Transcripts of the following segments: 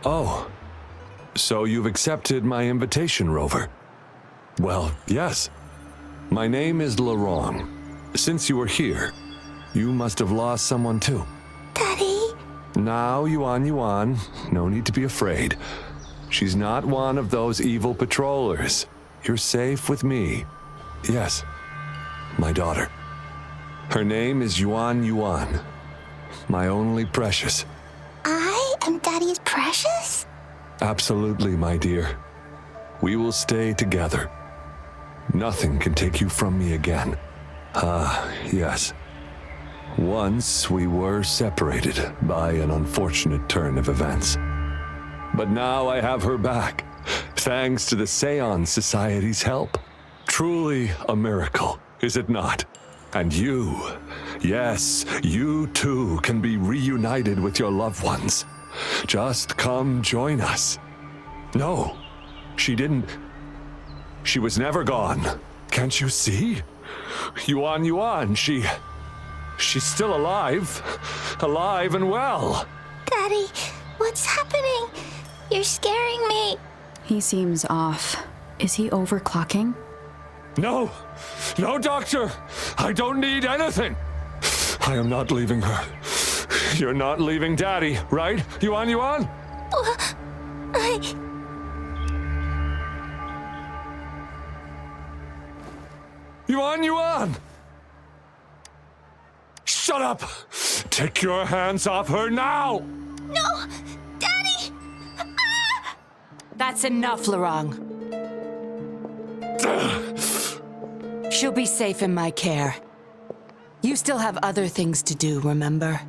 Oh, so you've accepted my invitation, Rover? Well, yes. My name is Laurent. Since you were here, you must have lost someone too. Daddy? Now, Yuan, no need to be afraid. She's not one of those evil patrollers. You're safe with me. Yes, my daughter. Her name is Yuan, my only precious. I am Daddy's precious? Absolutely, my dear. We will stay together. Nothing can take you from me again. Ah, yes. Once we were separated by an unfortunate turn of events. But now I have her back, thanks to the Seance Society's help. Truly a miracle, is it not? And you, yes, you too can be reunited with your loved ones. Just come join us. No, she didn't. She was never gone. Can't you see? Yuan, she's still alive. Alive and well. Daddy, what's happening? You're scaring me. He seems off. Is he overclocking? No, doctor. I don't need anything. I am not leaving her. You're not leaving Daddy, right? Yuan? Yuan! Shut up! Take your hands off her now! No! Daddy! Ah! That's enough, Laurent. She'll be safe in my care. You still have other things to do, remember?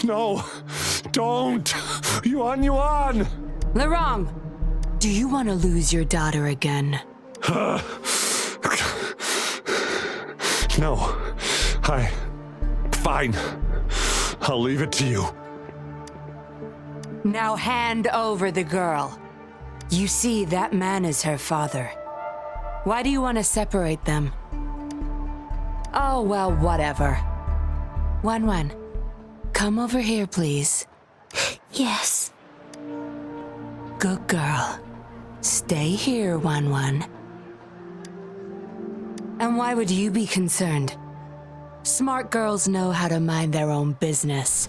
No, don't! Yuan! Laurent, do you want to lose your daughter again? No, fine. I'll leave it to you. Now hand over the girl. You see, that man is her father. Why do you want to separate them? Oh, well, whatever. Wan, come over here, please. Yes. Good girl. Stay here, Wan. And why would you be concerned? Smart girls know how to mind their own business.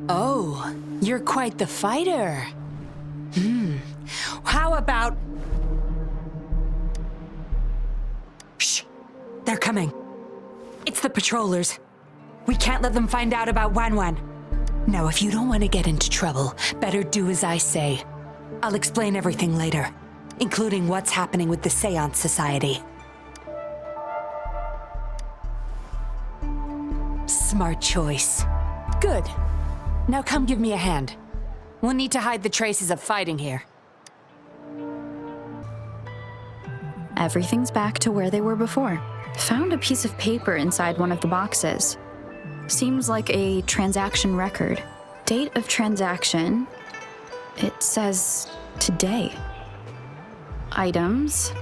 Oh, you're quite the fighter. How about... Shh! They're coming. It's the patrollers. We can't let them find out about Wan. Now, if you don't want to get into trouble, better do as I say. I'll explain everything later, including what's happening with the Seance Society. Smart choice. Good. Now come give me a hand. We'll need to hide the traces of fighting here. Everything's back to where they were before. Found a piece of paper inside one of the boxes. Seems like a transaction record. Date of transaction. It says today. Items.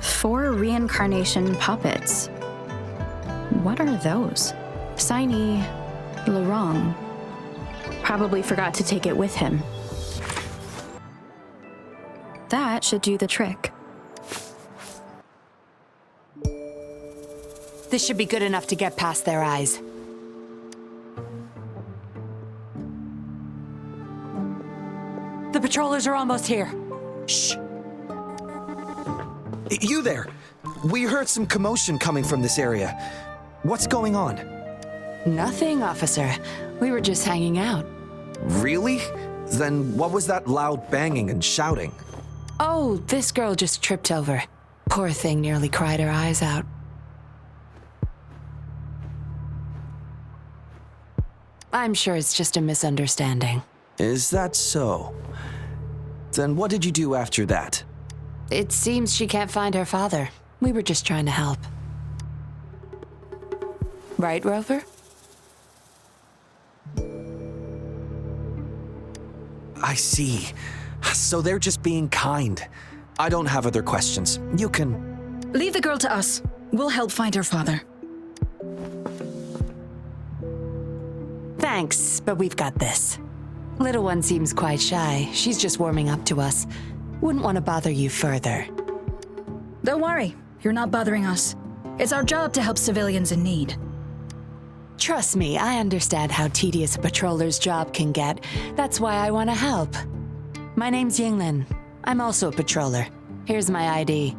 4 reincarnation puppets. What are those? Signee, Laurent. Probably forgot to take it with him. That should do the trick. This should be good enough to get past their eyes. The patrollers are almost here. Shh. You there! We heard some commotion coming from this area. What's going on? Nothing, officer. We were just hanging out. Really? Then what was that loud banging and shouting? Oh, this girl just tripped over. Poor thing nearly cried her eyes out. I'm sure it's just a misunderstanding. Is that so? Then what did you do after that? It seems she can't find her father. We were just trying to help. Right, Rover? I see. So they're just being kind. I don't have other questions. You can... Leave the girl to us. We'll help find her father. Thanks, but we've got this. Little one seems quite shy. She's just warming up to us. Wouldn't want to bother you further. Don't worry, you're not bothering us. It's our job to help civilians in need. Trust me, I understand how tedious a patroller's job can get. That's why I want to help. My name's Yinlin. I'm also a patroller. Here's my ID.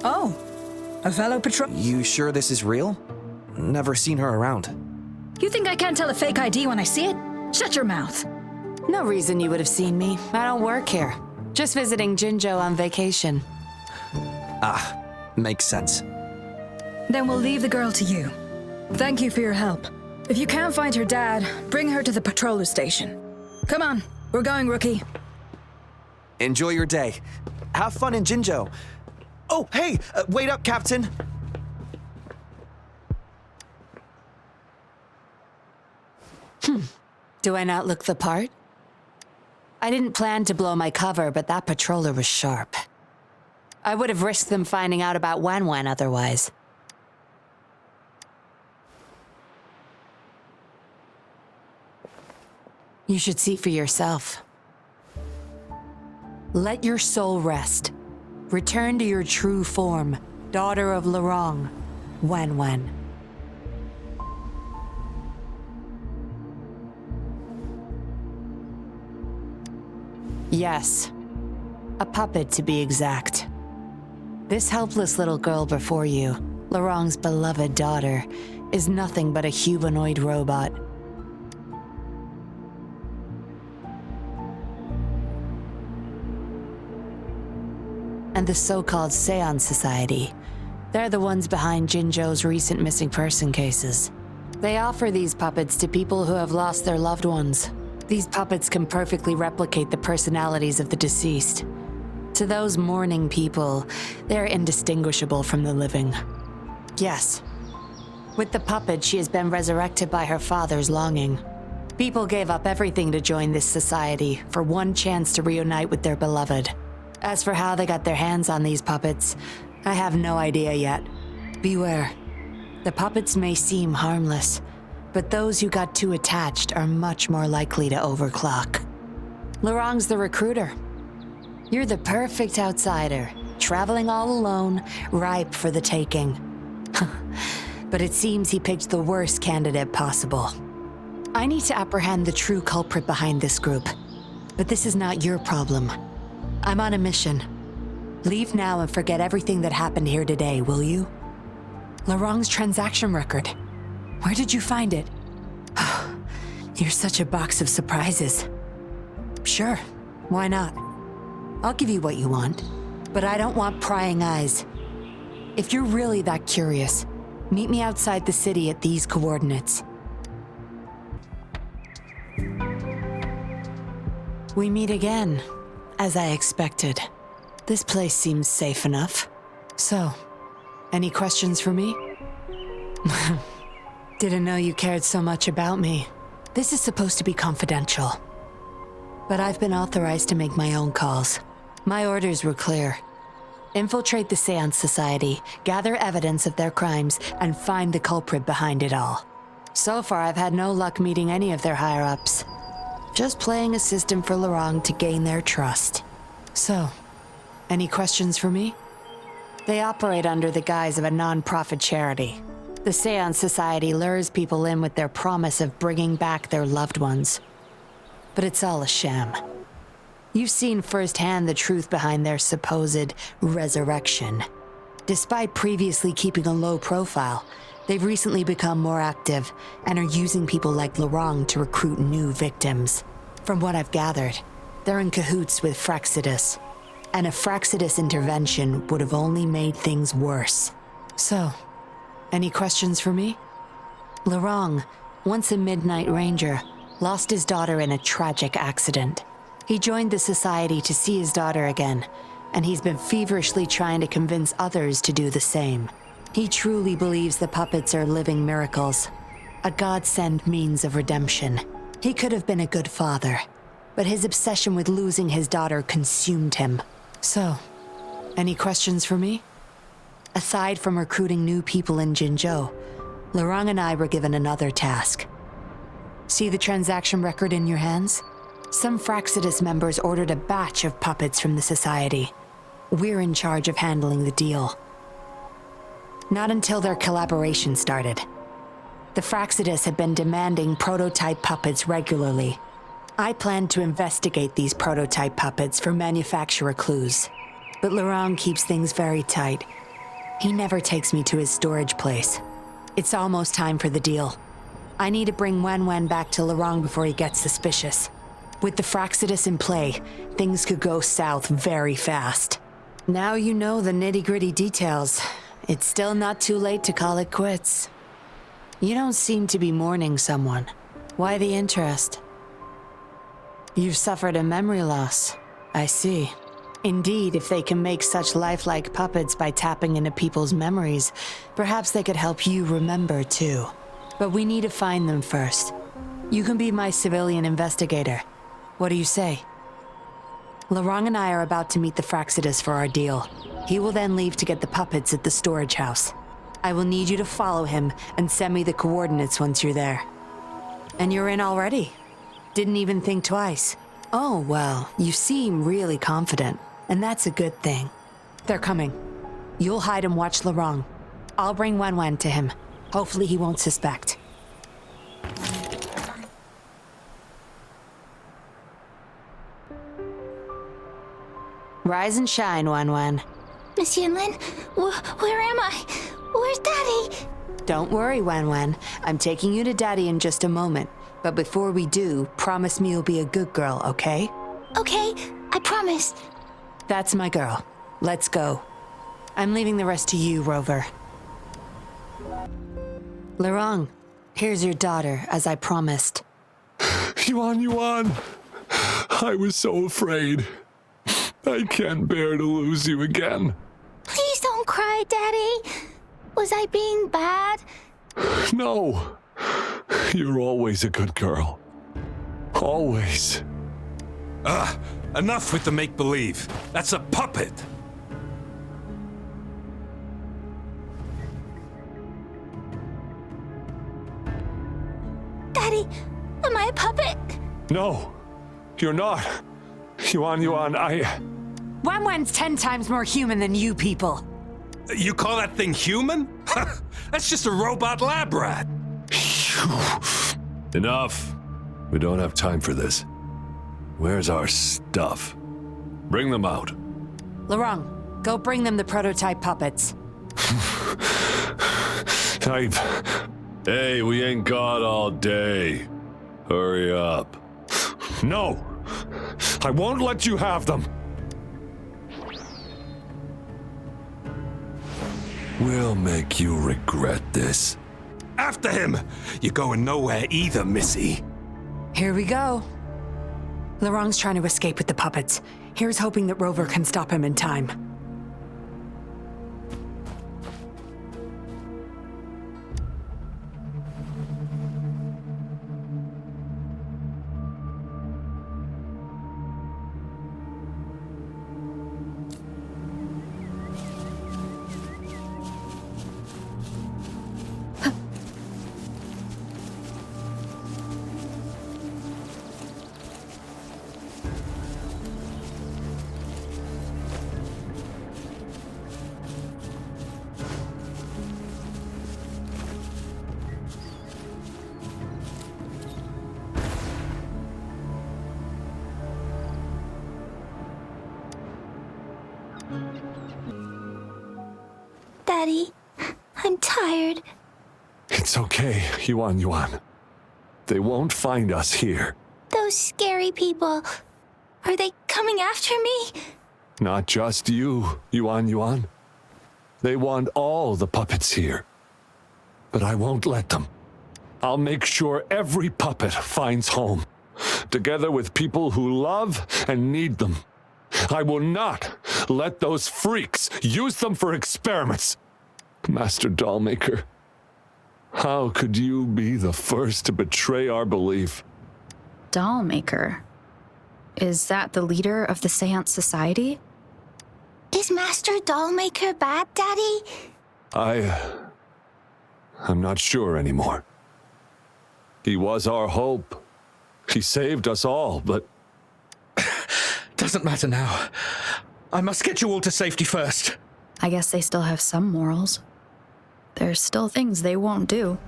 Oh, a fellow patrol. You sure this is real? Never seen her around. You think I can't tell a fake ID when I see it? Shut your mouth. No reason you would have seen me. I don't work here. Just visiting Jinzhou on vacation. Makes sense. Then we'll leave the girl to you. Thank you for your help. If you can't find her dad, bring her to the patroller station. Come on, we're going, rookie. Enjoy your day. Have fun in Jinzhou. Oh, hey, wait up, Captain. Do I not look the part? I didn't plan to blow my cover, but that patroller was sharp. I would have risked them finding out about Wan otherwise. You should see for yourself. Let your soul rest. Return to your true form, daughter of Lorong, Wan. Yes, a puppet to be exact. This helpless little girl before you, Lorong's beloved daughter, is nothing but a humanoid robot. And the so-called Seance Society, they're the ones behind Jinzhou's recent missing person cases. They offer these puppets to people who have lost their loved ones. These puppets can perfectly replicate the personalities of the deceased. To those mourning people, they're indistinguishable from the living. Yes, with the puppet, she has been resurrected by her father's longing. People gave up everything to join this society for one chance to reunite with their beloved. As for how they got their hands on these puppets, I have no idea yet. Beware. The puppets may seem harmless, but those who got too attached are much more likely to overclock. Lorong's the recruiter. You're the perfect outsider, traveling all alone, ripe for the taking. But it seems he picked the worst candidate possible. I need to apprehend the true culprit behind this group, but this is not your problem. I'm on a mission. Leave now and forget everything that happened here today, will you? Lorong's transaction record. Where did you find it? You're such a box of surprises. Sure, why not? I'll give you what you want, but I don't want prying eyes. If you're really that curious, meet me outside the city at these coordinates. We meet again, as I expected. This place seems safe enough. So, any questions for me? Didn't know you cared so much about me. This is supposed to be confidential. But I've been authorized to make my own calls. My orders were clear. Infiltrate the Seance Society, gather evidence of their crimes, and find the culprit behind it all. So far, I've had no luck meeting any of their higher-ups. Just playing a system for Lorong to gain their trust. So, any questions for me? They operate under the guise of a non-profit charity. The Seance Society lures people in with their promise of bringing back their loved ones. But it's all a sham. You've seen firsthand the truth behind their supposed resurrection. Despite previously keeping a low profile, they've recently become more active and are using people like Lorong to recruit new victims. From what I've gathered, they're in cahoots with Fraxidus, and a Fraxidus intervention would have only made things worse. So, any questions for me? Lorong, once a Midnight Ranger, lost his daughter in a tragic accident. He joined the society to see his daughter again, and he's been feverishly trying to convince others to do the same. He truly believes the puppets are living miracles, a godsend means of redemption. He could have been a good father, but his obsession with losing his daughter consumed him. So, any questions for me? Aside from recruiting new people in Jinzhou, Laurent and I were given another task. See the transaction record in your hands? Some Fraxidus members ordered a batch of puppets from the Society. We're in charge of handling the deal. Not until their collaboration started. The Fraxidus had been demanding prototype puppets regularly. I planned to investigate these prototype puppets for manufacturer clues. But Laurent keeps things very tight. He never takes me to his storage place. It's almost time for the deal. I need to bring Wen back to Laurent before he gets suspicious. With the Fraxidus in play, things could go south very fast. Now you know the nitty-gritty details. It's still not too late to call it quits. You don't seem to be mourning someone. Why the interest? You've suffered a memory loss. I see. Indeed, if they can make such lifelike puppets by tapping into people's memories, perhaps they could help you remember too. But we need to find them first. You can be my civilian investigator. What do you say? Laurent and I are about to meet the Fraxidus for our deal. He will then leave to get the puppets at the storage house. I will need you to follow him and send me the coordinates once you're there. And you're in already? Didn't even think twice. Oh, well, you seem really confident, and that's a good thing. They're coming. You'll hide and watch Laurent. I'll bring Wen to him. Hopefully he won't suspect. Rise and shine, Wen. Miss Yinlin, where am I? Where's Daddy? Don't worry, Wen. I'm taking you to Daddy in just a moment. But before we do, promise me you'll be a good girl, okay? Okay, I promise. That's my girl. Let's go. I'm leaving the rest to you, Rover. Laurent, here's your daughter, as I promised. Yuan. I was so afraid. I can't bear to lose you again. Please don't cry, Daddy. Was I being bad? No. You're always a good girl. Always. Enough with the make-believe. That's a puppet. Daddy, am I a puppet? No, you're not. Yuan, Wen's 10 times more human than you people. You call that thing human? That's just a robot lab rat. Enough. We don't have time for this. Where's our stuff? Bring them out. Laurent, go bring them the prototype puppets. Hey, we ain't got all day. Hurry up. No! I won't let you have them! We'll make you regret this. After him! You're going nowhere either, Missy. Here we go. Laurent's trying to escape with the puppets. Here's hoping that Rover can stop him in time. Daddy, I'm tired. It's okay, Yuan. They won't find us here. Those scary people, are they coming after me? Not just you, Yuan. They want all the puppets here. But I won't let them. I'll make sure every puppet finds home, together with people who love and need them. I will not let those freaks use them for experiments. Master Dollmaker, how could you be the first to betray our belief? Dollmaker? Is that the leader of the Seance Society? Is Master Dollmaker bad, Daddy? I'm not sure anymore. He was our hope. He saved us all, but... Doesn't matter now. I must get you all to safety first. I guess they still have some morals. There's still things they won't do.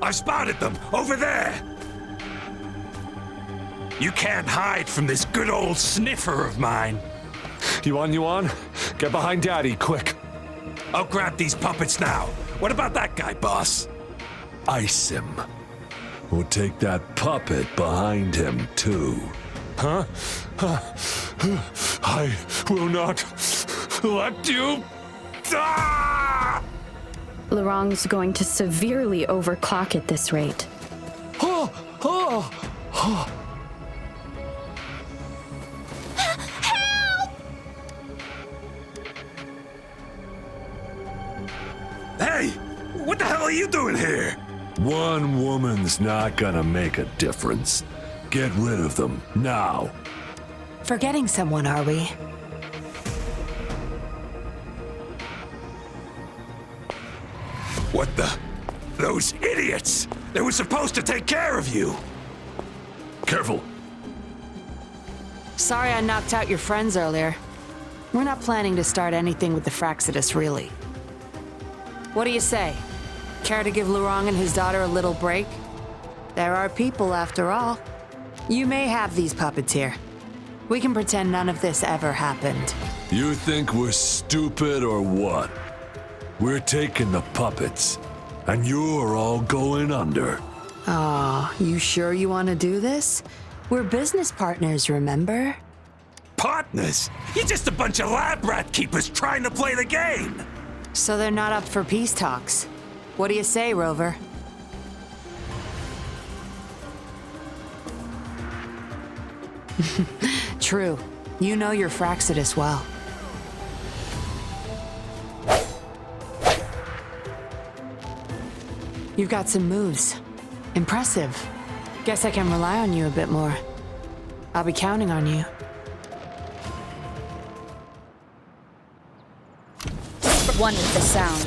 I spotted them over there. You can't hide from this good old sniffer of mine. Yuan, get behind Daddy, quick. I'll grab these puppets now. What about that guy, boss? Ice him. We'll take that puppet behind him, too. Huh? I will not let you... Ah! Larong's going to severely overclock at this rate. Hey! What the hell are you doing here? One woman's not gonna make a difference. Get rid of them, now. Forgetting someone, are we? What the? Those idiots! They were supposed to take care of you! Careful. Sorry I knocked out your friends earlier. We're not planning to start anything with the Fraxidus, really. What do you say? Care to give Lurong and his daughter a little break? There are people, after all. You may have these puppets here. We can pretend none of this ever happened. You think we're stupid or what? We're taking the puppets, and you're all going under. Aw, you sure you want to do this? We're business partners, remember? Partners? You're just a bunch of lab rat keepers trying to play the game! So they're not up for peace talks. What do you say, Rover? True. You know your Fraxidus well. You've got some moves. Impressive. Guess I can rely on you a bit more. I'll be counting on you. One with the sound.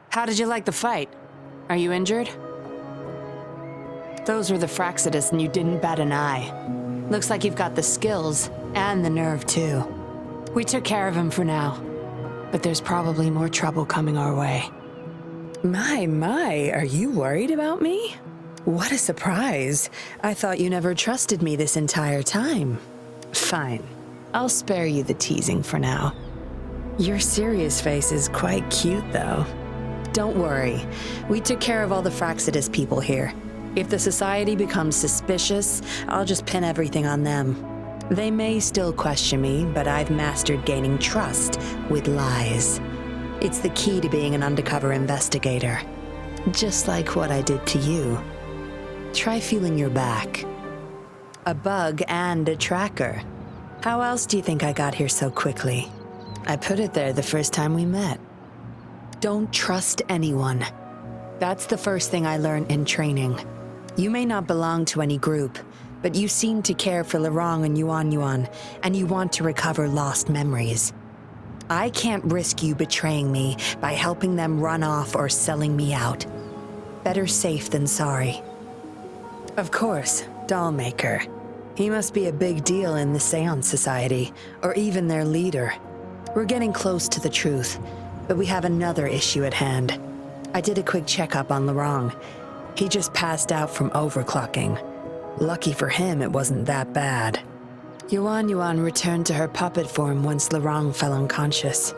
How did you like the fight? Are you injured? Those were the Fraxidus and you didn't bat an eye. Looks like you've got the skills and the nerve too. We took care of him for now, but there's probably more trouble coming our way. My, are you worried about me? What a surprise. I thought you never trusted me this entire time. Fine. I'll spare you the teasing for now. Your serious face is quite cute, though. Don't worry. We took care of all the Fraxidus people here. If the Society becomes suspicious, I'll just pin everything on them. They may still question me, but I've mastered gaining trust with lies. It's the key to being an undercover investigator. Just like what I did to you. Try feeling your back. A bug and a tracker. How else do you think I got here so quickly? I put it there the first time we met. Don't trust anyone. That's the first thing I learned in training. You may not belong to any group, but you seem to care for Lurong and Yuan, and you want to recover lost memories. I can't risk you betraying me by helping them run off or selling me out. Better safe than sorry. Of course, Dollmaker. He must be a big deal in the Seance Society, or even their leader. We're getting close to the truth, but we have another issue at hand. I did a quick checkup on Lurong. He just passed out from overclocking. Lucky for him, it wasn't that bad. Yuan returned to her puppet form once Lurong fell unconscious.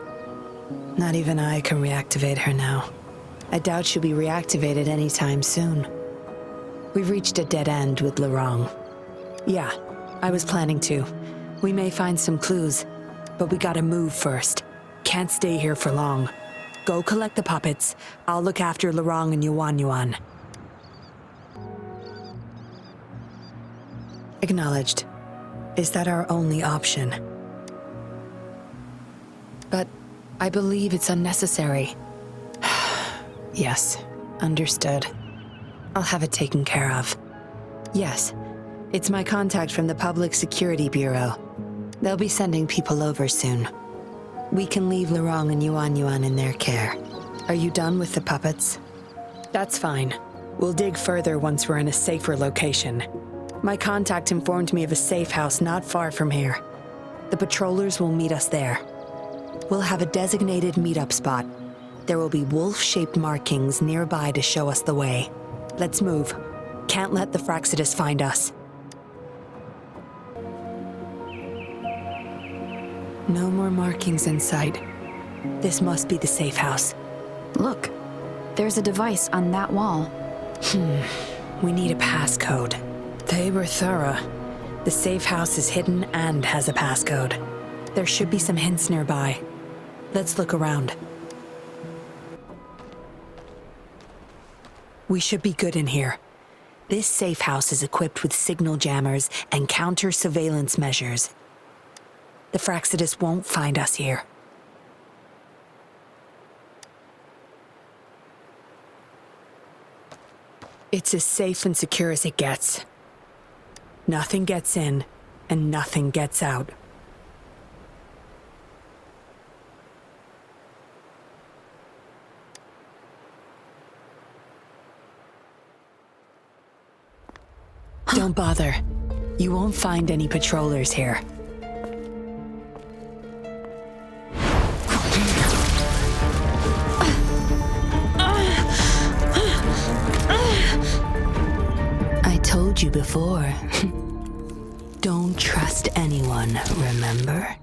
Not even I can reactivate her now. I doubt she'll be reactivated anytime soon. We've reached a dead end with Lurong. Yeah, I was planning to. We may find some clues, but we gotta move first. Can't stay here for long. Go collect the puppets. I'll look after Lurong and Yuan. Acknowledged. Is that our only option? But I believe it's unnecessary. Yes, understood. I'll have it taken care of. Yes. It's my contact from the Public Security Bureau. They'll be sending people over soon. We can leave Lorong and Yuan Yuan in their care. Are you done with the puppets? That's fine. We'll dig further once we're in a safer location. My contact informed me of a safe house not far from here. The patrollers will meet us there. We'll have a designated meetup spot. There will be wolf-shaped markings nearby to show us the way. Let's move. Can't let the Fraxidus find us. No more markings in sight. This must be the safe house. Look, there's a device on that wall. We need a passcode. They were thorough. The safe house is hidden and has a passcode. There should be some hints nearby. Let's look around. We should be good in here. This safe house is equipped with signal jammers and counter-surveillance measures. The Fraxidus won't find us here. It's as safe and secure as it gets. Nothing gets in, and nothing gets out. Don't bother. You won't find any patrollers here. I told you before. Don't trust anyone, remember?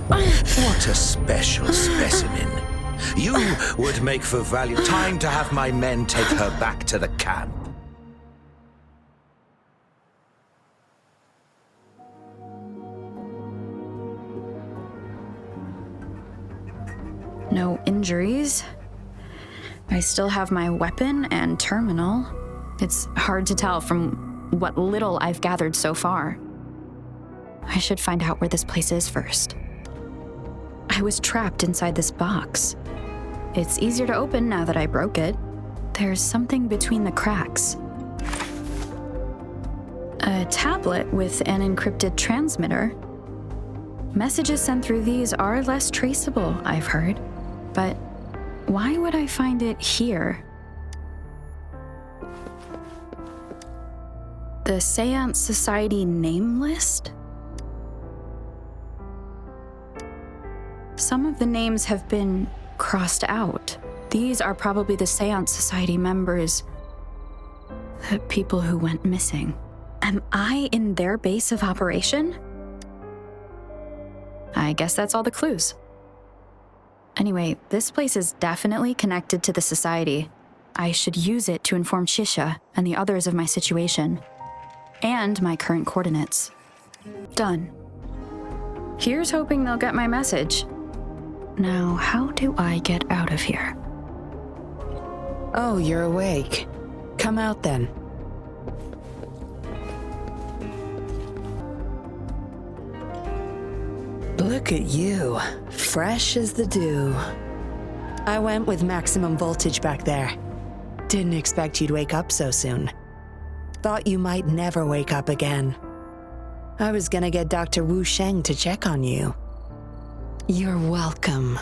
What a special specimen. You would make for value. Time to have my men take her back to the camp. No injuries. I still have my weapon and terminal. It's hard to tell from what little I've gathered so far. I should find out where this place is first. I was trapped inside this box. It's easier to open now that I broke it. There's something between the cracks. A tablet with an encrypted transmitter. Messages sent through these are less traceable, I've heard. But why would I find it here? The Seance Society name list? Some of the names have been crossed out. These are probably the Seance Society members. The people who went missing. Am I in their base of operation? I guess that's all the clues. Anyway, this place is definitely connected to the Society. I should use it to inform Shisha and the others of my situation. And my current coordinates. Done. Here's hoping they'll get my message. Now, how do I get out of here? Oh, you're awake. Come out then. Look at you, fresh as the dew. I went with maximum voltage back there. Didn't expect you'd wake up so soon. Thought you might never wake up again. I was gonna get Dr. Wu Sheng to check on you. You're welcome.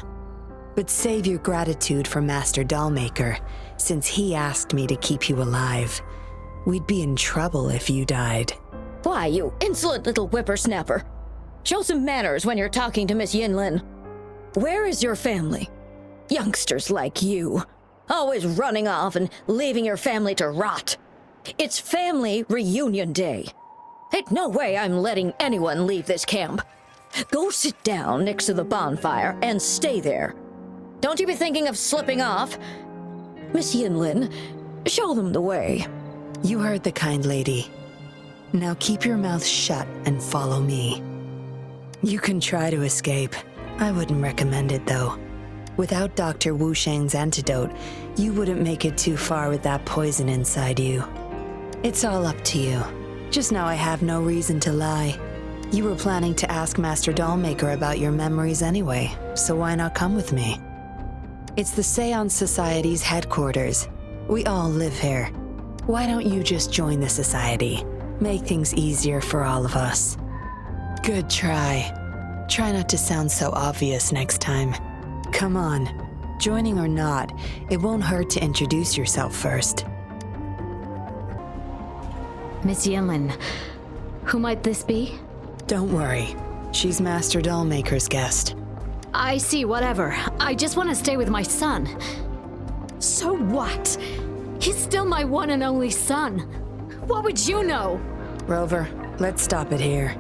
But save your gratitude for Master Dollmaker, since he asked me to keep you alive. We'd be in trouble if you died. Why, you insolent little whippersnapper. Show some manners when you're talking to Miss Yinlin. Where is your family? Youngsters like you. Always running off and leaving your family to rot. It's family reunion day. Ain't no way I'm letting anyone leave this camp. Go sit down next to the bonfire and stay there. Don't you be thinking of slipping off. Miss Yinlin, show them the way. You heard the kind lady. Now keep your mouth shut and follow me. You can try to escape. I wouldn't recommend it, though. Without Dr. Wu Sheng's antidote, you wouldn't make it too far with that poison inside you. It's all up to you. Just now I have no reason to lie. You were planning to ask Master Dollmaker about your memories anyway, so why not come with me? It's the Seance Society's headquarters. We all live here. Why don't you just join the society? Make things easier for all of us. Good try. Try not to sound so obvious next time. Come on. Joining or not, it won't hurt to introduce yourself first. Miss Yinlin, who might this be? Don't worry. She's Master Dollmaker's guest. I see, whatever. I just want to stay with my son. So what? He's still my one and only son. What would you know? Rover, let's stop it here.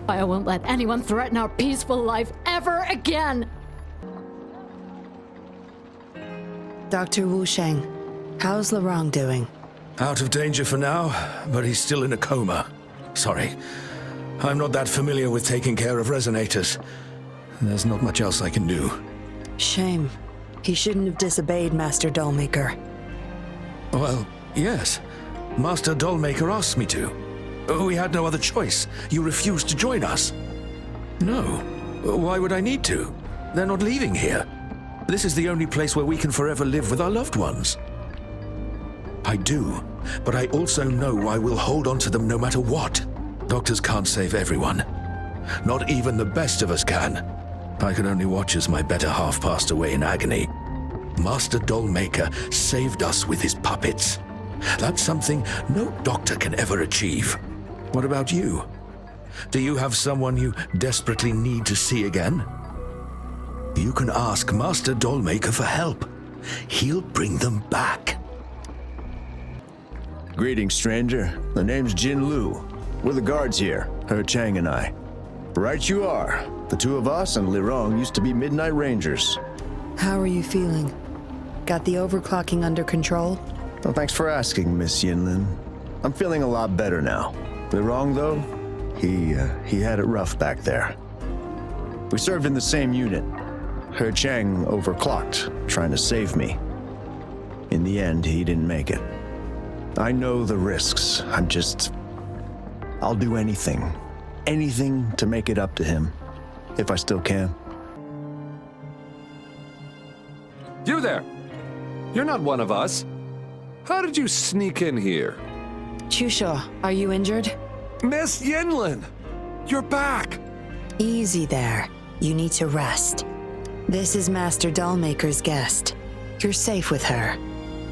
I won't let anyone threaten our peaceful life ever again. Dr. Wu Sheng, how's Larong doing? Out of danger for now, but he's still in a coma. Sorry. I'm not that familiar with taking care of resonators. There's not much else I can do. Shame. He shouldn't have disobeyed Master Dollmaker. Well, yes. Master Dollmaker asked me to. We had no other choice. You refused to join us. No. Why would I need to? They're not leaving here. This is the only place where we can forever live with our loved ones. I do, but I also know I will hold on to them no matter what. Doctors can't save everyone. Not even the best of us can. I can only watch as my better half passed away in agony. Master Dollmaker saved us with his puppets. That's something no doctor can ever achieve. What about you? Do you have someone you desperately need to see again? You can ask Master Dollmaker for help. He'll bring them back. Greetings, stranger. The name's Jin Lu. We're the guards here, He Chang and I. Right you are. The two of us and Lirong used to be Midnight Rangers. How are you feeling? Got the overclocking under control? Well, thanks for asking, Miss Yinlin. I'm feeling a lot better now. Lirong, though, he had it rough back there. We served in the same unit. He Chang overclocked, trying to save me. In the end, he didn't make it. I know the risks. I'll do anything. Anything to make it up to him, if I still can. You there! You're not one of us. How did you sneak in here? Chusho, are you injured? Miss Yinlin! You're back! Easy there. You need to rest. This is Master Dollmaker's guest. You're safe with her.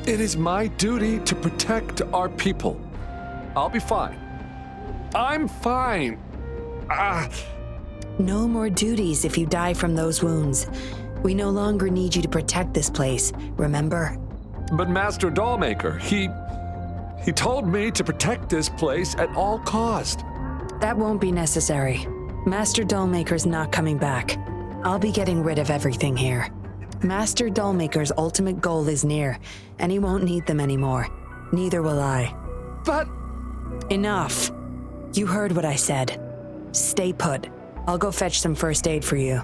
It is my duty to protect our people. I'll be fine. I'm fine. No more duties if you die from those wounds. We no longer need you to protect this place, remember? But Master Dollmaker, he told me to protect this place at all cost. That won't be necessary. Master Dollmaker's not coming back. I'll be getting rid of everything here. Master Dollmaker's ultimate goal is near, and he won't need them anymore. Neither will I. But... Enough. You heard what I said. Stay put. I'll go fetch some first aid for you.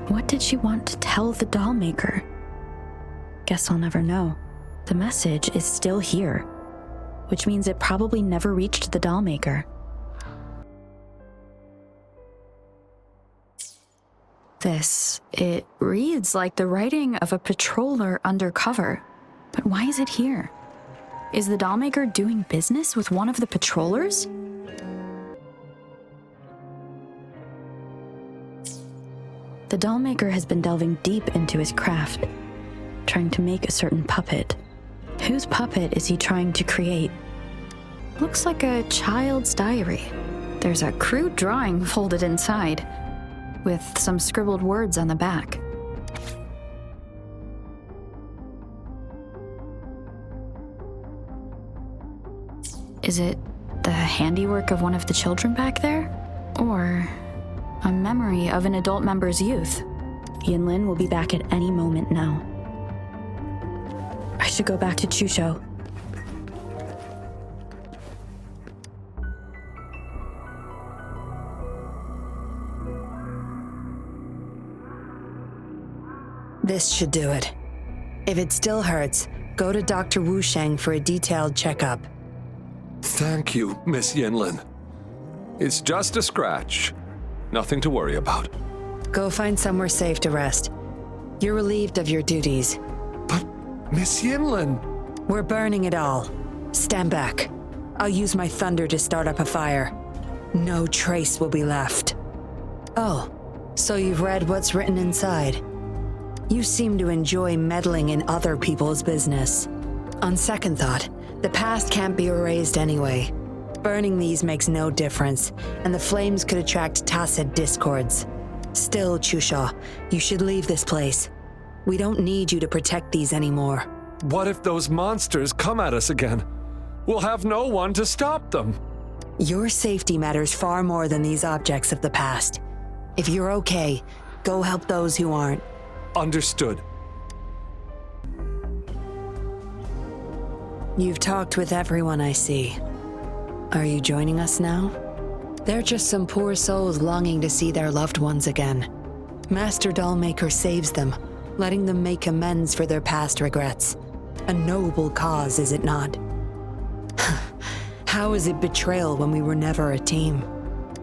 What did she want to tell the Dollmaker? Guess I'll never know. The message is still here, which means it probably never reached the Dollmaker. It reads like the writing of a patroller undercover. But why is it here? Is the Dollmaker doing business with one of the patrollers? The Dollmaker has been delving deep into his craft, trying to make a certain puppet. Whose puppet is he trying to create? Looks like a child's diary. There's a crude drawing folded inside, with some scribbled words on the back. Is it the handiwork of one of the children back there? Or a memory of an adult member's youth? Yinlin will be back at any moment now. I should go back to Chusho. This should do it. If it still hurts, go to Dr. Wu Sheng for a detailed checkup. Thank you, Miss Yinlin. It's just a scratch. Nothing to worry about. Go find somewhere safe to rest. You're relieved of your duties. But, Miss Yinlin... We're burning it all. Stand back. I'll use my thunder to start up a fire. No trace will be left. Oh, so you've read what's written inside. You seem to enjoy meddling in other people's business. On second thought, the past can't be erased anyway. Burning these makes no difference, and the flames could attract tacit discords. Still, Chusha, you should leave this place. We don't need you to protect these anymore. What if those monsters come at us again? We'll have no one to stop them. Your safety matters far more than these objects of the past. If you're okay, go help those who aren't. Understood. You've talked with everyone I see. Are you joining us now? They're just some poor souls longing to see their loved ones again. Master Dollmaker saves them, letting them make amends for their past regrets. A noble cause, is it not? How is it betrayal when we were never a team?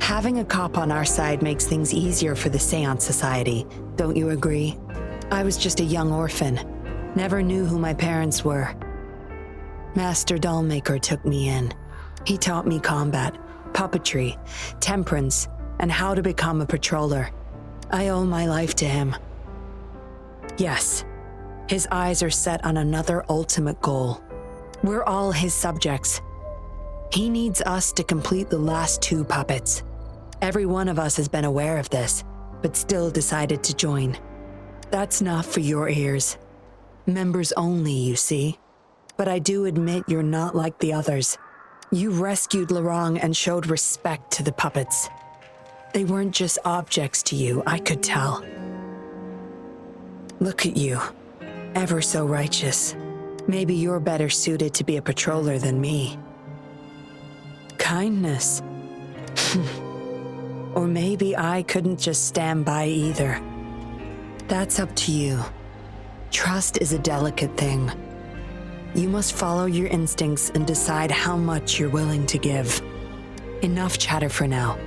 Having a cop on our side makes things easier for the Seance Society, don't you agree? I was just a young orphan. Never knew who my parents were. Master Dollmaker took me in. He taught me combat, puppetry, temperance, and how to become a patroller. I owe my life to him. Yes, his eyes are set on another ultimate goal. We're all his subjects. He needs us to complete the last 2 puppets. Every one of us has been aware of this, but still decided to join. That's not for your ears. Members only, you see. But I do admit you're not like the others. You rescued Larong and showed respect to the puppets. They weren't just objects to you, I could tell. Look at you, ever so righteous. Maybe you're better suited to be a patroller than me. Kindness. Or maybe I couldn't just stand by either. That's up to you. Trust is a delicate thing. You must follow your instincts and decide how much you're willing to give. Enough chatter for now.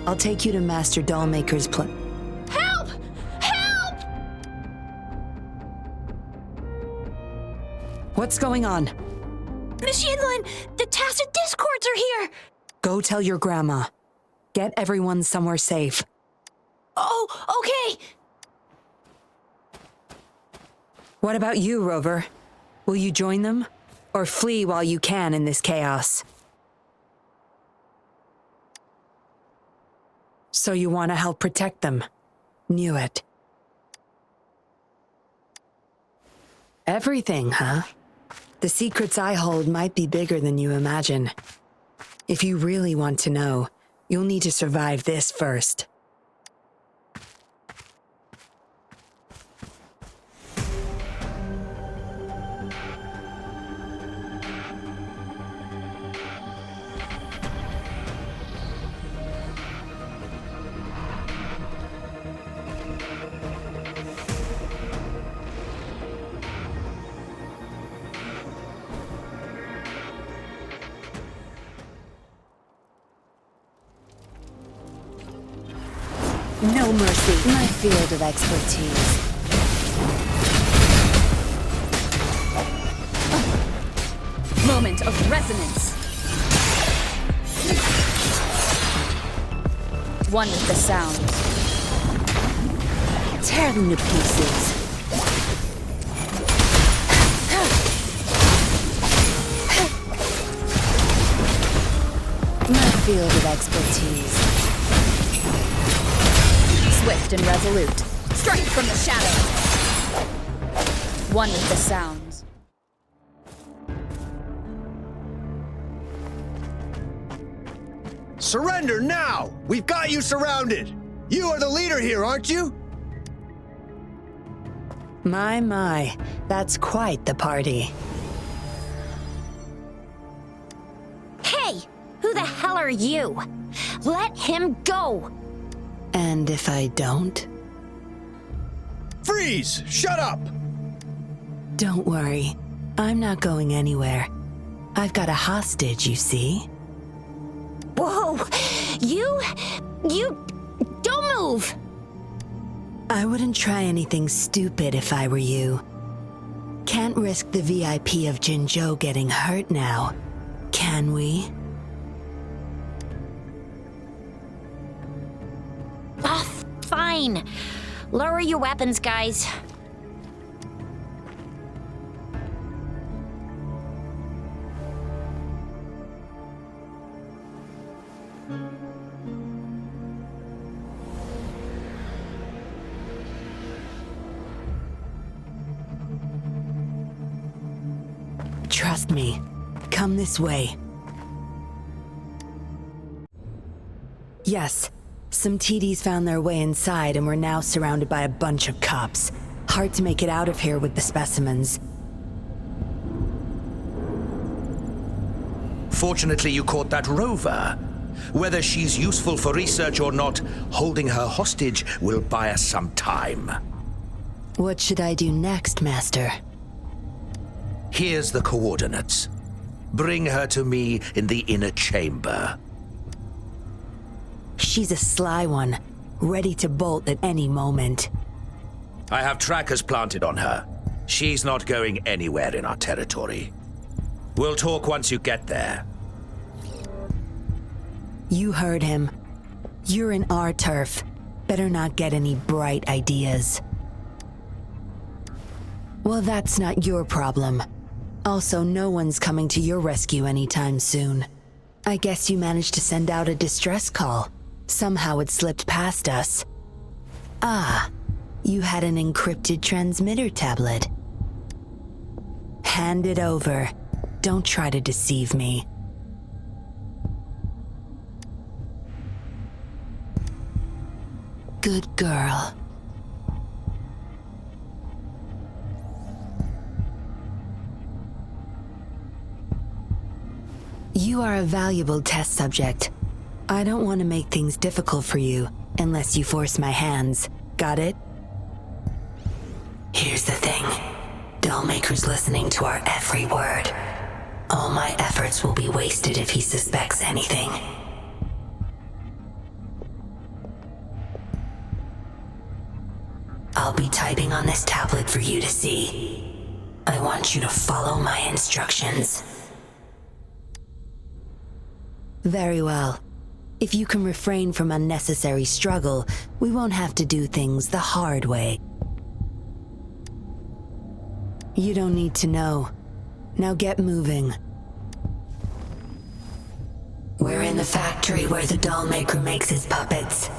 I'll take you to Master Dollmaker's Help! Help! What's going on? Miss Yinlin, the tacit discords are here! Go tell your grandma. Get everyone somewhere safe. Oh, okay! What about you, Rover? Will you join them? Or flee while you can in this chaos? So you want to help protect them? Knew it. Everything, huh? The secrets I hold might be bigger than you imagine. If you really want to know, you'll need to survive this first. No mercy, my field of expertise. Moment of resonance. One with the sound. Tear them to pieces. My field of expertise. Swift and resolute. Strike from the shadows. One with the sounds. Surrender now! We've got you surrounded! You are the leader here, aren't you? My, that's quite the party. Hey! Who the hell are you? Let him go! And if I don't? Freeze! Shut up! Don't worry. I'm not going anywhere. I've got a hostage, you see. Whoa! You don't move! I wouldn't try anything stupid if I were you. Can't risk the VIP of Jinzhou getting hurt now, can we? Oh, fine. Lower your weapons, guys. Trust me. Come this way. Yes, some TDs found their way inside and we're now surrounded by a bunch of cops. Hard to make it out of here with the specimens. Fortunately, you caught that rover. Whether she's useful for research or not, holding her hostage will buy us some time. What should I do next, Master? Here's the coordinates. Bring her to me in the inner chamber. She's a sly one, ready to bolt at any moment. I have trackers planted on her. She's not going anywhere in our territory. We'll talk once you get there. You heard him. You're in our turf. Better not get any bright ideas. Well, that's not your problem. Also, no one's coming to your rescue anytime soon. I guess you managed to send out a distress call. Somehow it slipped past us. Ah, you had an encrypted transmitter tablet. Hand it over. Don't try to deceive me. Good girl. You are a valuable test subject. I don't want to make things difficult for you unless you force my hands. Got it? Here's the thing. Dollmaker's listening to our every word. All my efforts will be wasted if he suspects anything. I'll be typing on this tablet for you to see. I want you to follow my instructions. Very well. If you can refrain from unnecessary struggle, we won't have to do things the hard way. You don't need to know. Now get moving. We're in the factory where the Dollmaker makes his puppets.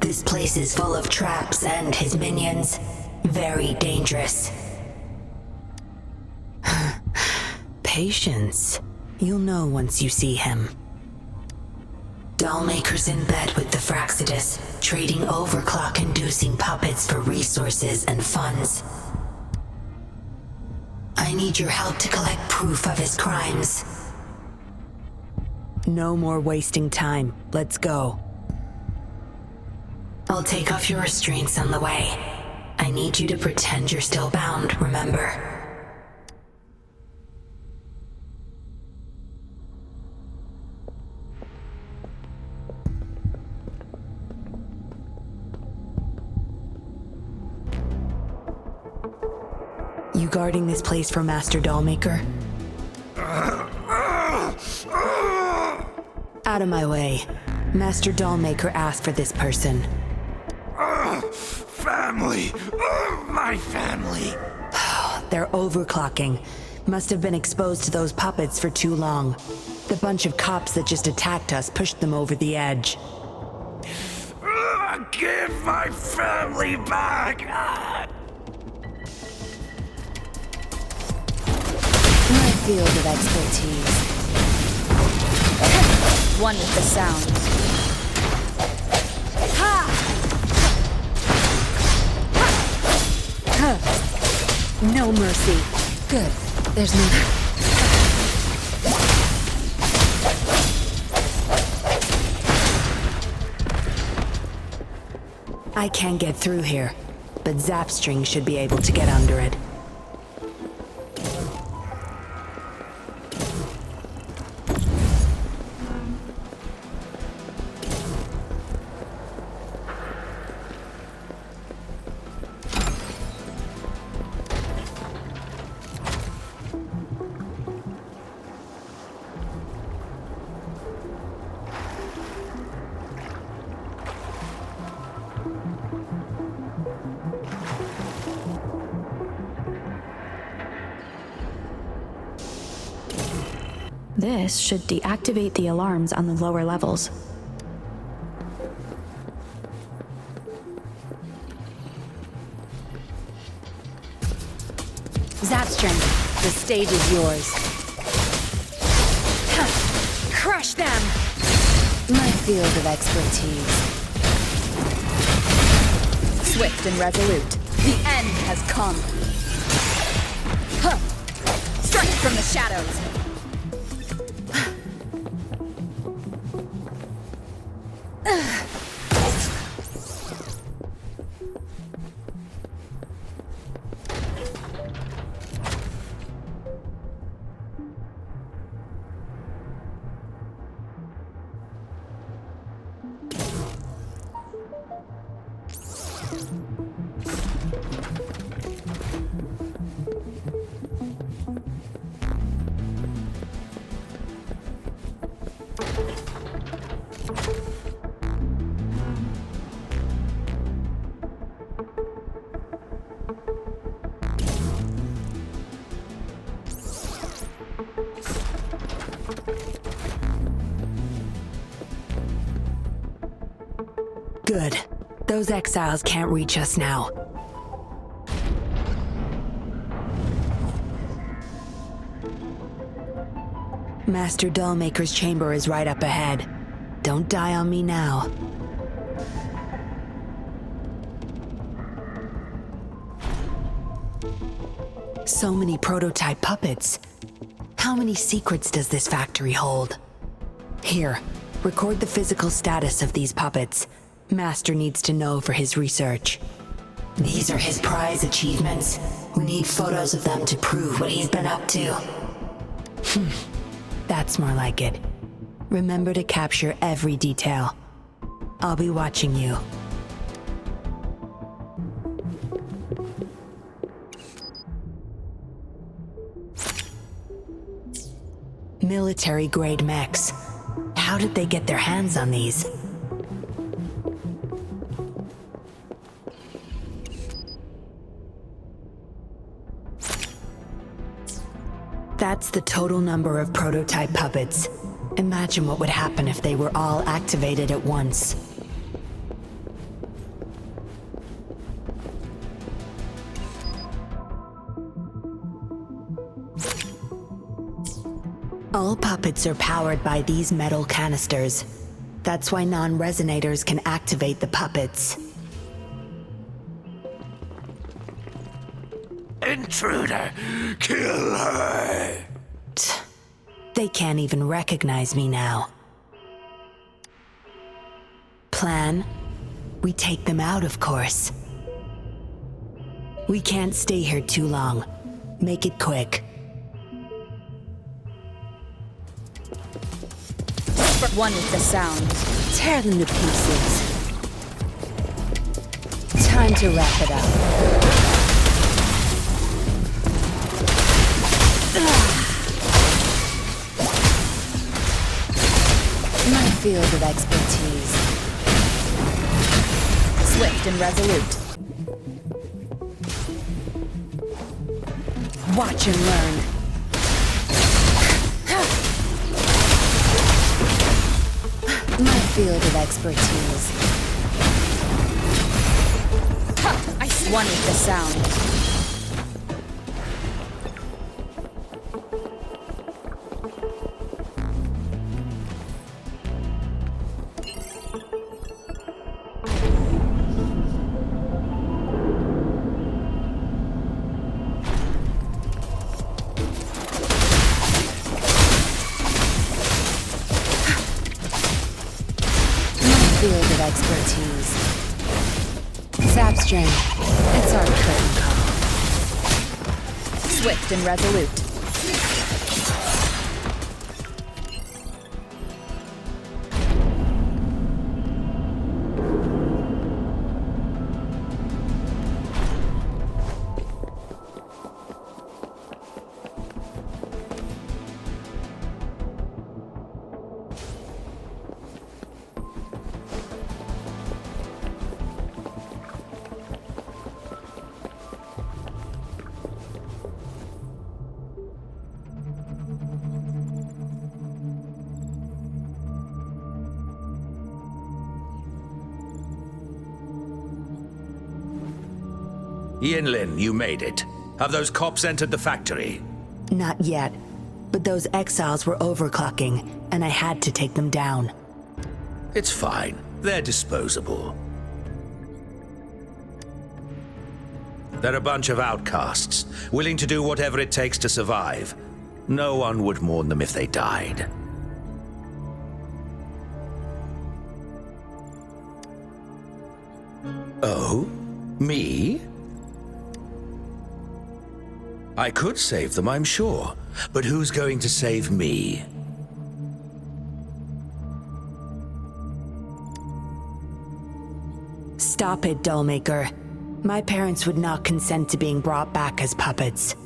This place is full of traps and his minions. Very dangerous. Patience. You'll know once you see him. Dollmaker's in bed with the Fraxidus, trading overclock-inducing puppets for resources and funds. I need your help to collect proof of his crimes. No more wasting time. Let's go. I'll take off your restraints on the way. I need you to pretend you're still bound, remember? You guarding this place for Master Dollmaker? Out of my way. Master Dollmaker asked for this person. Family! My family! They're overclocking. Must have been exposed to those puppets for too long. The bunch of cops that just attacked us pushed them over the edge. Give my family back! My field of expertise. One with the sound. No mercy. Good. There's no... I can't get through here, but Zapstring should be able to get under it. This should deactivate the alarms on the lower levels. Zapstring, the stage is yours. Crush them! My field of expertise. Swift and resolute. The end has come. Huh. Strike from the shadows. Good. Those exiles can't reach us now. Master Dollmaker's chamber is right up ahead. Don't die on me now. So many prototype puppets. How many secrets does this factory hold? Here, record the physical status of these puppets. Master needs to know for his research. These are his prize achievements. We need photos of them to prove what he's been up to. That's more like it. Remember to capture every detail. I'll be watching you. Military-grade mechs. How did they get their hands on these? That's the total number of prototype puppets. Imagine what would happen if they were all activated at once. All puppets are powered by these metal canisters. That's why non-resonators can activate the puppets. Intruder! Kill her! They can't even recognize me now. Plan? We take them out, of course. We can't stay here too long. Make it quick. One with the sound. Tear them to pieces. Time to wrap it up. My field of expertise. Swift and resolute. Watch and learn. My field of expertise. One with the sound. Field of expertise. Zapstring. It's our curtain call. Swift and resolute. Yinlin, you made it. Have those cops entered the factory? Not yet, but those exiles were overclocking, and I had to take them down. It's fine. They're disposable. They're a bunch of outcasts, willing to do whatever it takes to survive. No one would mourn them if they died. Oh? Me? I could save them, I'm sure. But who's going to save me? Stop it, Dollmaker. My parents would not consent to being brought back as puppets.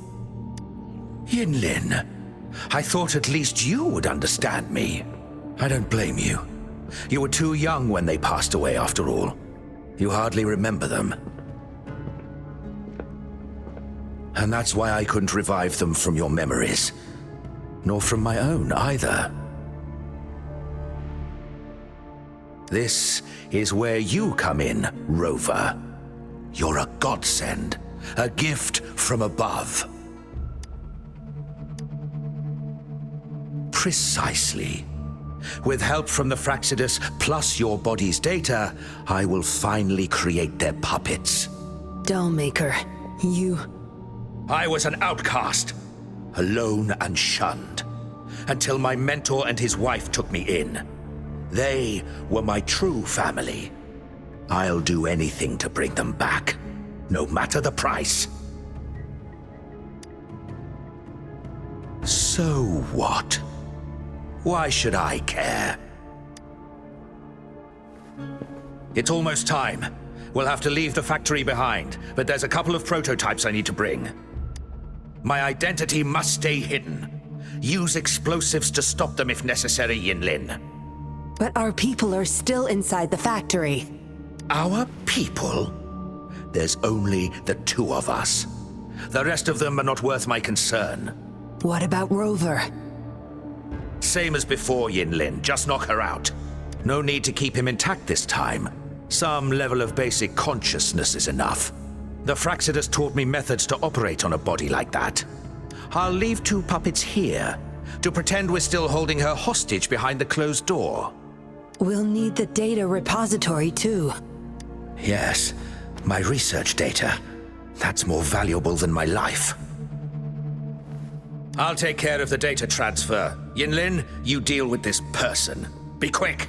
Yinlin, I thought at least you would understand me. I don't blame you. You were too young when they passed away, after all. You hardly remember them. And that's why I couldn't revive them from your memories. Nor from my own, either. This is where you come in, Rover. You're a godsend, a gift from above. Precisely. With help from the Fraxidus plus your body's data, I will finally create their puppets. Dollmaker, you... I was an outcast, alone and shunned, until my mentor and his wife took me in. They were my true family. I'll do anything to bring them back, no matter the price. So what? Why should I care? It's almost time. We'll have to leave the factory behind, but there's a couple of prototypes I need to bring. My identity must stay hidden. Use explosives to stop them if necessary, Yinlin. But our people are still inside the factory. Our people? There's only the two of us. The rest of them are not worth my concern. What about Rover? Same as before, Yinlin. Just knock her out. No need to keep him intact this time. Some level of basic consciousness is enough. The Fraxidus taught me methods to operate on a body like that. I'll leave two puppets here to pretend we're still holding her hostage behind the closed door. We'll need the data repository, too. Yes, my research data. That's more valuable than my life. I'll take care of the data transfer. Yinlin, you deal with this person. Be quick!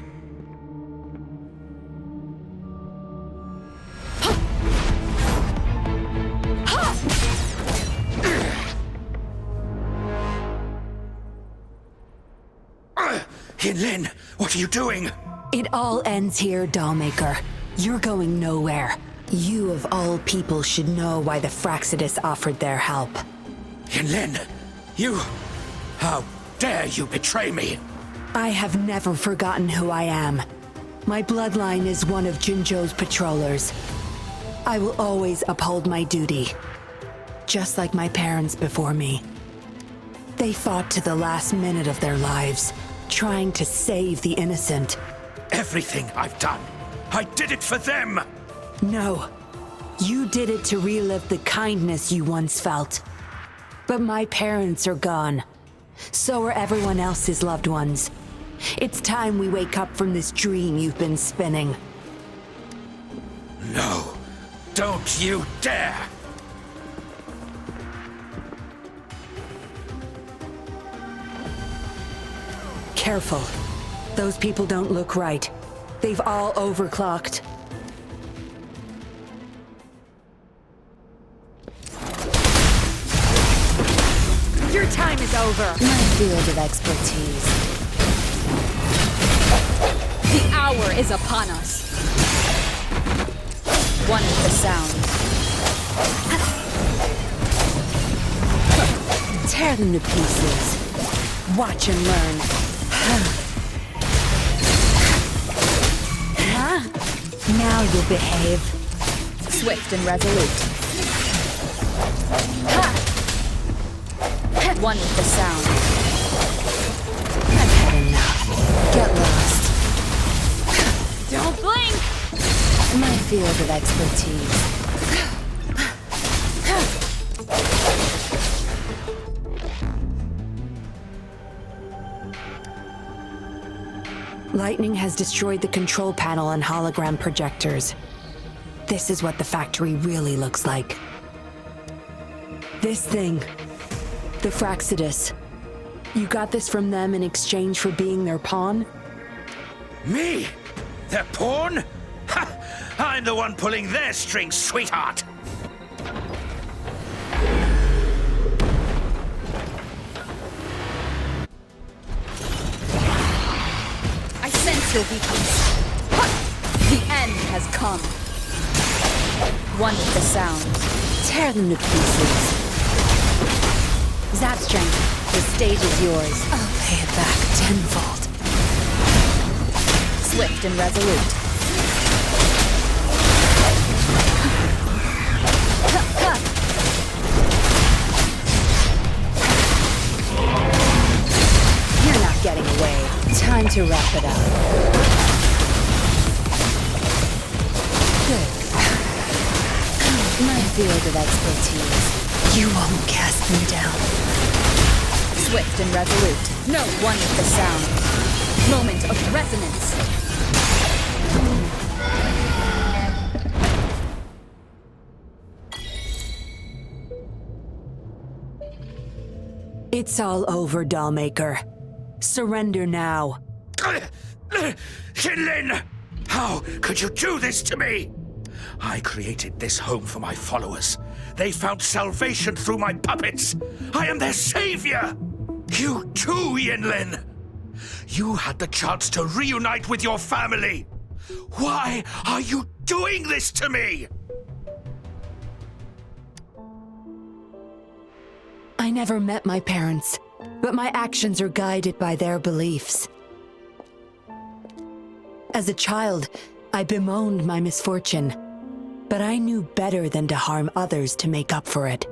Yinlin, what are you doing? It all ends here, Dollmaker. You're going nowhere. You of all people should know why the Fraxidus offered their help. Yinlin, you... How dare you betray me? I have never forgotten who I am. My bloodline is one of Jinzhou's patrollers. I will always uphold my duty. Just like my parents before me. They fought to the last minute of their lives, trying to save the innocent. Everything I've done, I did it for them! No. You did it to relive the kindness you once felt. But my parents are gone. So are everyone else's loved ones. It's time we wake up from this dream you've been spinning. No. Don't you dare! Careful. Those people don't look right. They've all overclocked. Your time is over. My field of expertise. The hour is upon us. One with the sound. Tear them to pieces. Watch and learn. Now you'll behave. Swift and resolute. One with the sound. I've had enough. Get lost. Don't blink! My field of expertise. Lightning has destroyed the control panel and hologram projectors. This is what the factory really looks like. This thing, the Fraxidus. You got this from them in exchange for being their pawn? Me? Their pawn? Ha! I'm the one pulling their strings, sweetheart! I sense your weakness. The end has come. Wondrous sounds. Tear them to pieces. Zapstrength, the stage is yours. I'll pay it back tenfold. Swift and resolute. You're not getting away. Time to wrap it up. Good. My field of expertise. You won't cast me down. Swift and resolute. No one with the sound. Moment of resonance. It's all over, Dollmaker. Surrender now. Yinlin! How could you do this to me? I created this home for my followers. They found salvation through my puppets. I am their savior! You too, Yinlin! You had the chance to reunite with your family. Why are you doing this to me? I never met my parents, but my actions are guided by their beliefs. As a child, I bemoaned my misfortune, but I knew better than to harm others to make up for it.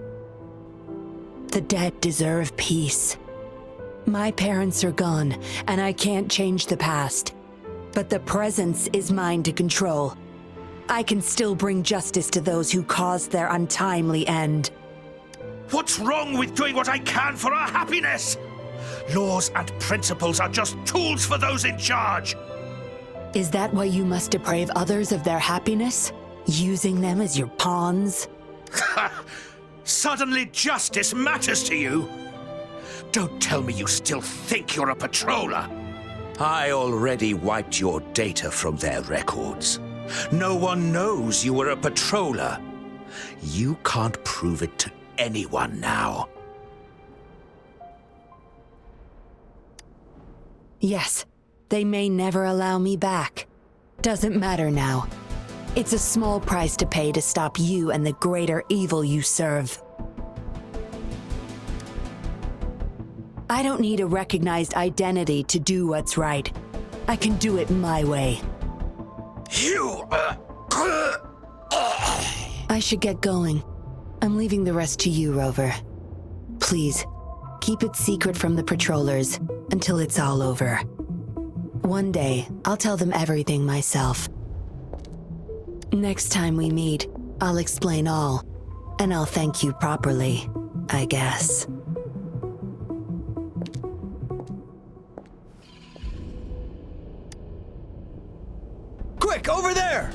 The dead deserve peace. My parents are gone, and I can't change the past, but the present is mine to control. I can still bring justice to those who caused their untimely end. What's wrong with doing what I can for our happiness? Laws and principles are just tools for those in charge. Is that why you must deprave others of their happiness? Using them as your pawns? Suddenly justice matters to you? Don't tell me you still think you're a patroller. I already wiped your data from their records. No one knows you were a patroller. You can't prove it to anyone now. Yes, they may never allow me back. Doesn't matter now. It's a small price to pay to stop you and the greater evil you serve. I don't need a recognized identity to do what's right. I can do it my way. You... I should get going. I'm leaving the rest to you, Rover. Please, keep it secret from the patrollers until it's all over. One day, I'll tell them everything myself. Next time we meet, I'll explain all, and I'll thank you properly, I guess. Quick, over there!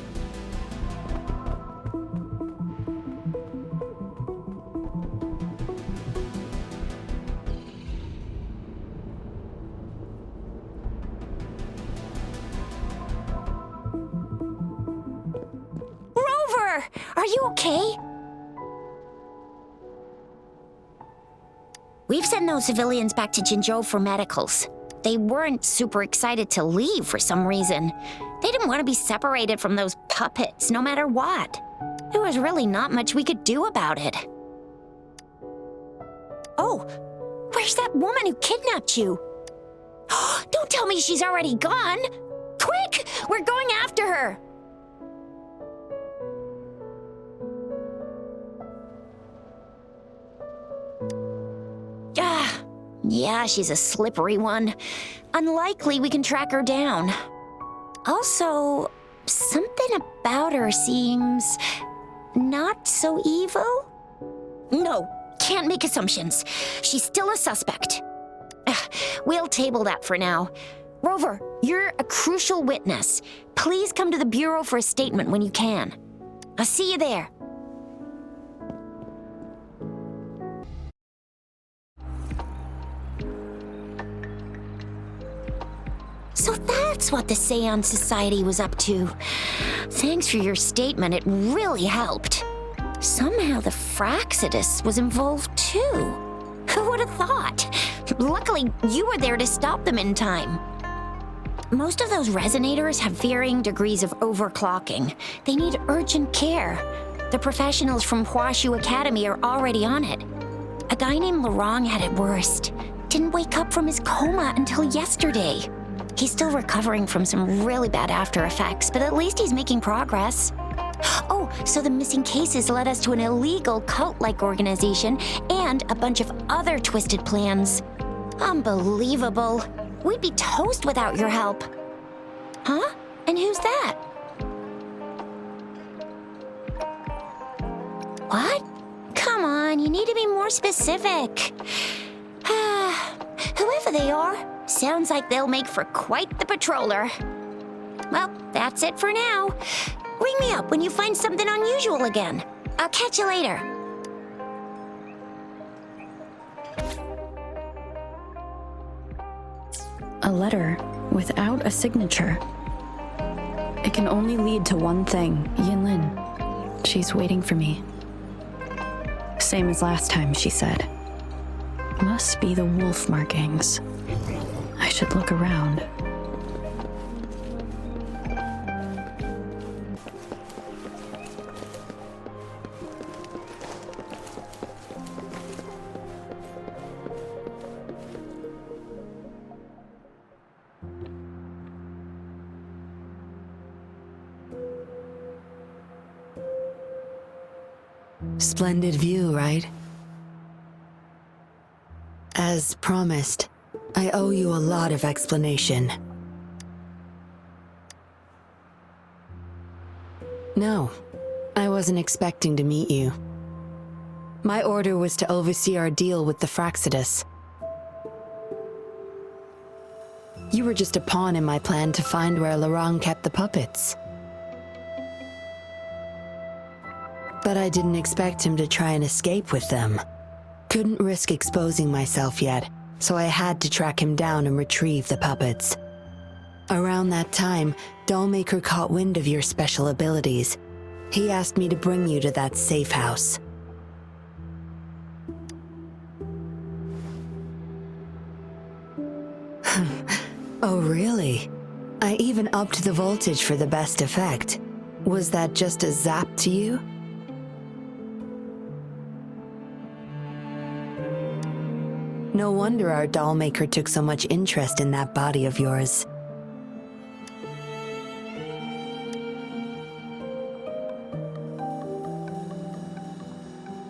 Rover! Are you okay? We've sent those civilians back to Jinzhou for medicals. They weren't super excited to leave for some reason. They didn't want to be separated from those puppets, no matter what. There was really not much we could do about it. Oh, where's that woman who kidnapped you? Don't tell me she's already gone! Quick! We're going after her! Yeah, she's a slippery one. Unlikely we can track her down. Also, something about her seems not so evil? No, can't make assumptions. She's still a suspect. We'll table that for now. Rover, you're a crucial witness. Please come to the Bureau for a statement when you can. I'll see you there. So that's what the Seance Society was up to. Thanks for your statement, it really helped. Somehow the Fraccidus was involved too. Who would have thought? Luckily, you were there to stop them in time. Most of those resonators have varying degrees of overclocking. They need urgent care. The professionals from Huashu Academy are already on it. A guy named Larong had it worst. Didn't wake up from his coma until yesterday. He's still recovering from some really bad after effects, but at least he's making progress. Oh, so the missing cases led us to an illegal cult-like organization and a bunch of other twisted plans. Unbelievable. We'd be toast without your help. Huh? And who's that? What? Come on, you need to be more specific. Whoever they are, sounds like they'll make for quite the patroller. Well, that's it for now. Ring me up when you find something unusual again. I'll catch you later. A letter without a signature. It can only lead to one thing. Yinlin. She's waiting for me. Same as last time, she said. Must be the wolf markings. I should look around. Splendid view, right? As promised, I owe you a lot of explanation. No, I wasn't expecting to meet you. My order was to oversee our deal with the Fraccidus. You were just a pawn in my plan to find where Larong kept the puppets. But I didn't expect him to try and escape with them. Couldn't risk exposing myself yet, so I had to track him down and retrieve the puppets. Around that time, Dollmaker caught wind of your special abilities. He asked me to bring you to that safe house. Oh, really? I even upped the voltage for the best effect. Was that just a zap to you? No wonder our dollmaker took so much interest in that body of yours.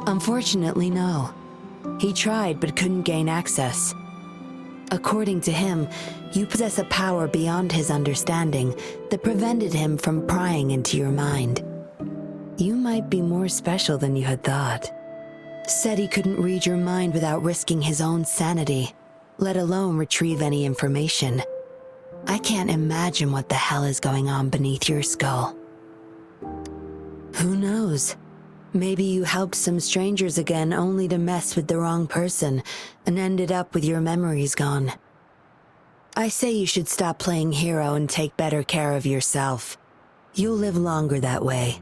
Unfortunately, no. He tried but couldn't gain access. According to him, you possess a power beyond his understanding that prevented him from prying into your mind. You might be more special than you had thought. Said he couldn't read your mind without risking his own sanity, let alone retrieve any information. I can't imagine what the hell is going on beneath your skull. Who knows? Maybe you helped some strangers again only to mess with the wrong person and ended up with your memories gone. I say you should stop playing hero and take better care of yourself. You'll live longer that way.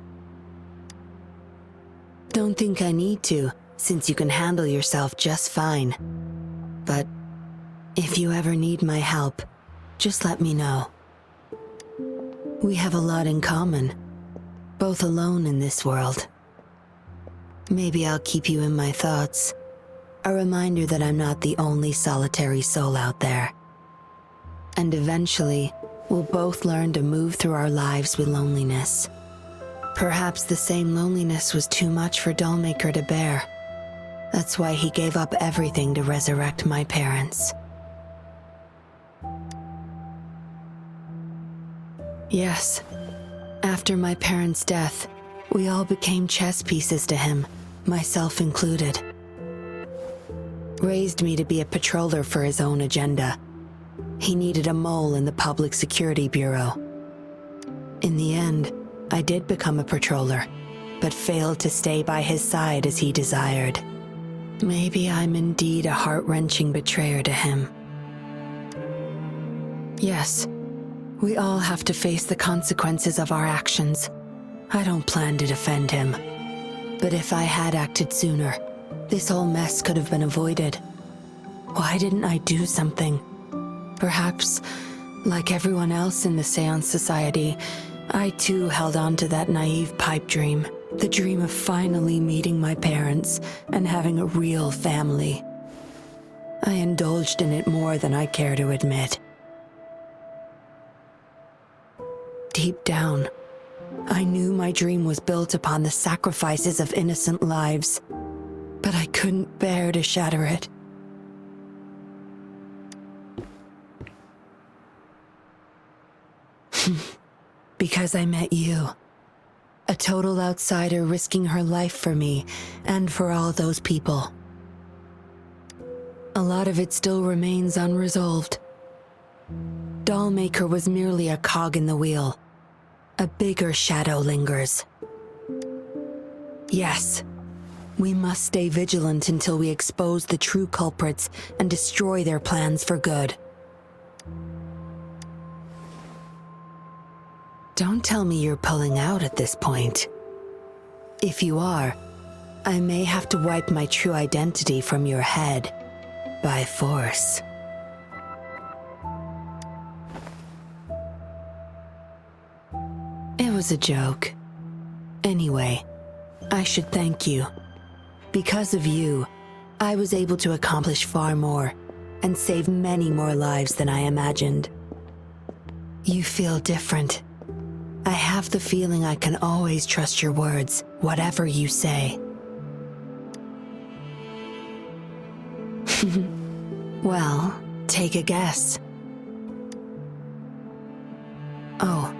Don't think I need to, since you can handle yourself just fine. But if you ever need my help, just let me know. We have a lot in common, both alone in this world. Maybe I'll keep you in my thoughts, a reminder that I'm not the only solitary soul out there. And eventually, we'll both learn to move through our lives with loneliness. Perhaps the same loneliness was too much for Dollmaker to bear. That's why he gave up everything to resurrect my parents. Yes, after my parents' death, we all became chess pieces to him, myself included. Raised me to be a patroller for his own agenda. He needed a mole in the Public Security Bureau. In the end, I did become a patroller, but failed to stay by his side as he desired. Maybe I'm indeed a heart-wrenching betrayer to him. Yes, we all have to face the consequences of our actions. I don't plan to defend him. But if I had acted sooner, this whole mess could have been avoided. Why didn't I do something? Perhaps, like everyone else in the Seance Society, I too held on to that naive pipe dream. The dream of finally meeting my parents and having a real family. I indulged in it more than I care to admit. Deep down, I knew my dream was built upon the sacrifices of innocent lives, but I couldn't bear to shatter it. Because I met you. A total outsider risking her life for me and for all those people. A lot of it still remains unresolved. Dollmaker was merely a cog in the wheel. A bigger shadow lingers. Yes, we must stay vigilant until we expose the true culprits and destroy their plans for good. Don't tell me you're pulling out at this point. If you are, I may have to wipe my true identity from your head by force. It was a joke. Anyway, I should thank you. Because of you, I was able to accomplish far more and save many more lives than I imagined. You feel different. I have the feeling I can always trust your words, whatever you say. Well, take a guess. Oh,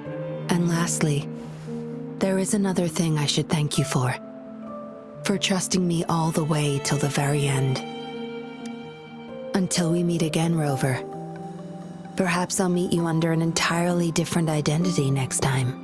and lastly, there is another thing I should thank you for. For trusting me all the way till the very end. Until we meet again, Rover. Perhaps I'll meet you under an entirely different identity next time.